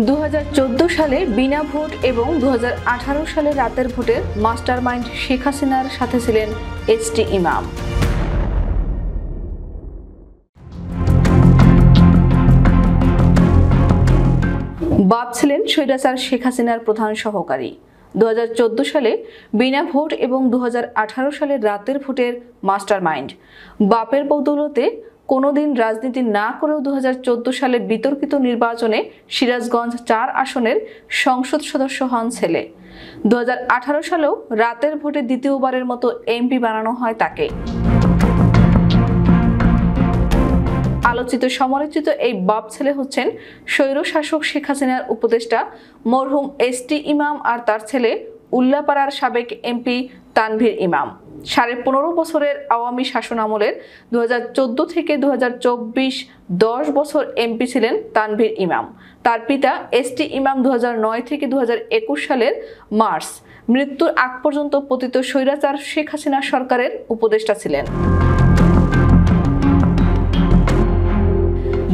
2014 সালে বিনা ভোট এবং 2018 সালে রাতের ভোটের মাস্টারমাইন্ড শেখ হাসিনার সাথে ছিলেন এসটি ইমাম। বাপ ছিলেন স্বৈরাচার শেখ হাসিনার প্রধান সহকারী। 2014 সালে বিনা ভোট এবং 2018 সালে রাতের ভোটের মাস্টারমাইন্ড। বাপের বদৌলতে কোনোদিন রাজনীতি না করেও 2014 সালে বিতর্কিত নির্বাচনে সিরাজগঞ্জ 4 আসনের সংসদ সদস্য হন ছেলে। 2018 সালেও রাতের ভোটে দ্বিতীয়বারের মতো এমপি বানানো হয় তাকে। আলোচিত সমালোচিত এই বাপ ছেলে হচ্ছেন স্বৈরশাসক শেখ হাসিনার উপদেষ্টা মরহুম এসটি ইমাম আর তার ছেলে উল্লাপাড়ার সাবেক এমপি তানভীর ইমাম। 15.5 বছরের আওয়ামী শাসন আমলের 2014 থেকে 2024 10 বছর এমপি ছিলেন তানভীর ইমাম। তার পিতা এসটি ইমাম 2009 থেকে 2021 সালের মার্চ মৃত্যুর আগ পর্যন্ত পতিত স্বৈরাচার শেখ হাসিনা সরকারের উপদেষ্টা ছিলেন।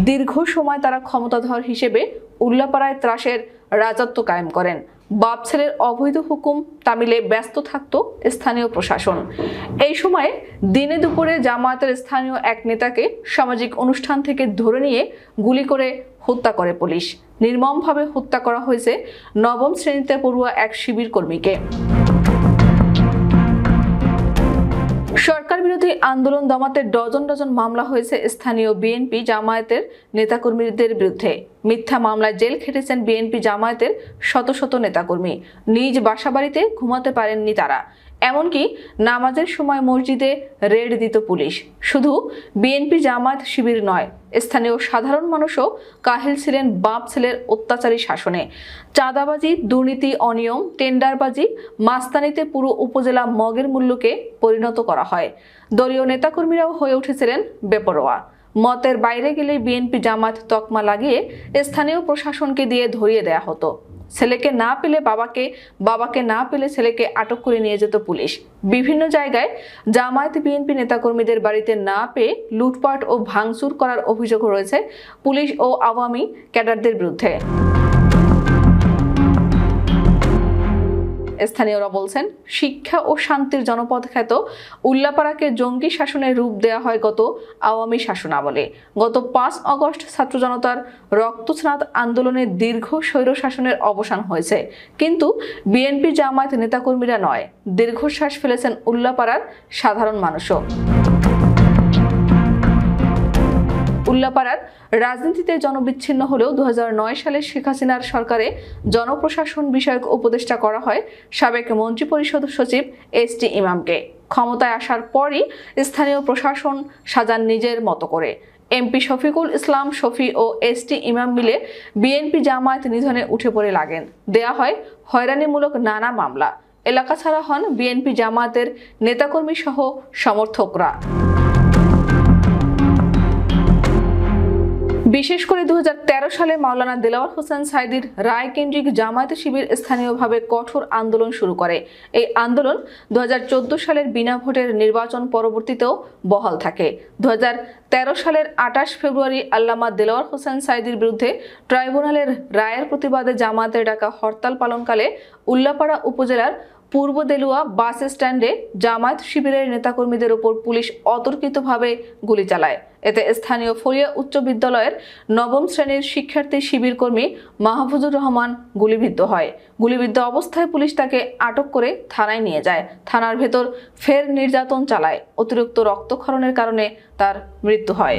দীর্ঘ সময় তারা ক্ষমতাধর হিসেবে উল্লাপাড়ায় ত্রাসের রাজত্ব কায়েম করেন। বাপ ছেলের অবৈধ হুকুম তামিলে ব্যস্ত থাকত স্থানীয় প্রশাসন। এই সময়ে দিনে দুপুরে জামায়াতের স্থানীয় এক নেতাকে সামাজিক অনুষ্ঠান থেকে ধরে নিয়ে গুলি করে হত্যা করে পুলিশ। নির্মমভাবে হত্যা করা হয়েছে 9ম শ্রেণীতে পড়ুয়া এক শিবির কর্মীকে। সরকার বিরোধী আন্দোলন দমাতে ডজন ডজন মামলা হয়েছে স্থানীয় বিএনপি জামায়াতের নেতাকর্মীদের বিরুদ্ধে। মিথ্যা মামলায় জেল খেটেছেন বিএনপি জামায়াতের শত শত নেতাকর্মী। নিজ বাসাবাড়িতে ঘুমাতে পারেননি তারা। এমনকি নামাজের সময় মসজিদে রেড দিত পুলিশ। শুধু বিএনপি জামায়াত শিবির নয়, স্থানীয় সাধারণ মানুষও কাহিল ছিলেন বাপ ছেলের অত্যাচারী শাসনে। চাঁদাবাজি, দুর্নীতি, অনিয়ম, টেন্ডারবাজি, মাস্তানিতে পুরো উপজেলা মগের মূল্যকে পরিণত করা হয়। দলীয় নেতাকর্মীরাও হয়ে উঠেছিলেন বেপরোয়া। মতের বাইরে গেলে বিএনপি জামাত তকমা লাগিয়ে স্থানীয় প্রশাসনকে দিয়ে ধরিয়ে দেয়া হতো। ছেলেকে না পেলে বাবাকে, বাবাকে না পেলে ছেলেকে আটক করে নিয়ে যেত পুলিশ। বিভিন্ন জায়গায় জামায়াত বিএনপি নেতাকর্মীদের বাড়িতে না পেয়ে লুটপাট ও ভাঙচুর করার অভিযোগ রয়েছে পুলিশ ও আওয়ামী ক্যাডারদের বিরুদ্ধে। স্থানীয়রা বলছেন, শিক্ষা ও শান্তির জনপদ খ্যাত উল্লাপাড়াকে জঙ্গি শাসনের রূপ দেয়া হয় গত আওয়ামী শাসনামলে। গত 5 আগস্ট ছাত্র জনতার রক্তস্নাত আন্দোলনের দীর্ঘ স্বৈর শাসনের অবসান হয়েছে, কিন্তু বিএনপি জামায়াত নেতাকর্মীরা নয়, দীর্ঘশ্বাস ফেলেছেন উল্লাপাড়ার সাধারণ মানুষও। উল্লাপাড়ার রাজনীতিতে জনবিচ্ছিন্ন হলেও 2009 সালে শেখ হাসিনার সরকারে জনপ্রশাসন বিষয়ক উপদেষ্টা করা হয় সাবেক মন্ত্রিপরিষদ সচিব এসটি ইমামকে। ক্ষমতায় আসার পরই স্থানীয় প্রশাসন সাজান নিজের মতো করে। এমপি শফিকুল ইসলাম শফি ও এসটি ইমাম মিলে বিএনপি জামায়াত নিধনে উঠে পড়ে লাগেন। দেয়া হয় হয়রানিমূলক নানা মামলা। এলাকা ছাড়া হন বিএনপি জামায়াতের নেতাকর্মী সহ সমর্থকরা। বিশেষ করে 2013 সালে মাওলানা দেলাওয়ার হোসেন সাঈদীর রায় কেন্দ্রিক জামায়াত শিবির স্থানীয়ভাবে কঠোর আন্দোলন শুরু করে। এই আন্দোলন 2014 সালের বিনা ভোটের নির্বাচন পরবর্তীতেও বহাল থাকে। 2013 সালের 28 ফেব্রুয়ারি আল্লামা দেলাওয়ার হোসেন সাঈদীর বিরুদ্ধে ট্রাইব্যুনালের রায়ের প্রতিবাদে জামায়াতের ডাকা হরতাল পালনকালে উল্লাপাড়া উপজেলার পূর্ব দেলুয়া বাস স্ট্যান্ডে জামায়াত শিবিরের নেতাকর্মীদের উপর পুলিশ অতর্কিতভাবে গুলি চালায়। এতে স্থানীয় ফরিয়া উচ্চ বিদ্যালয়ের 9ম শ্রেণীর শিক্ষার্থী শিবির কর্মী মাহফুজুর রহমান গুলিবিদ্ধ হয়। গুলিবিদ্ধ অবস্থায় পুলিশ তাকে আটক করে থানায় নিয়ে যায়। থানার ভেতর ফের নির্যাতন চালায়। অতিরিক্ত রক্তক্ষরণের কারণে তার মৃত্যু হয়।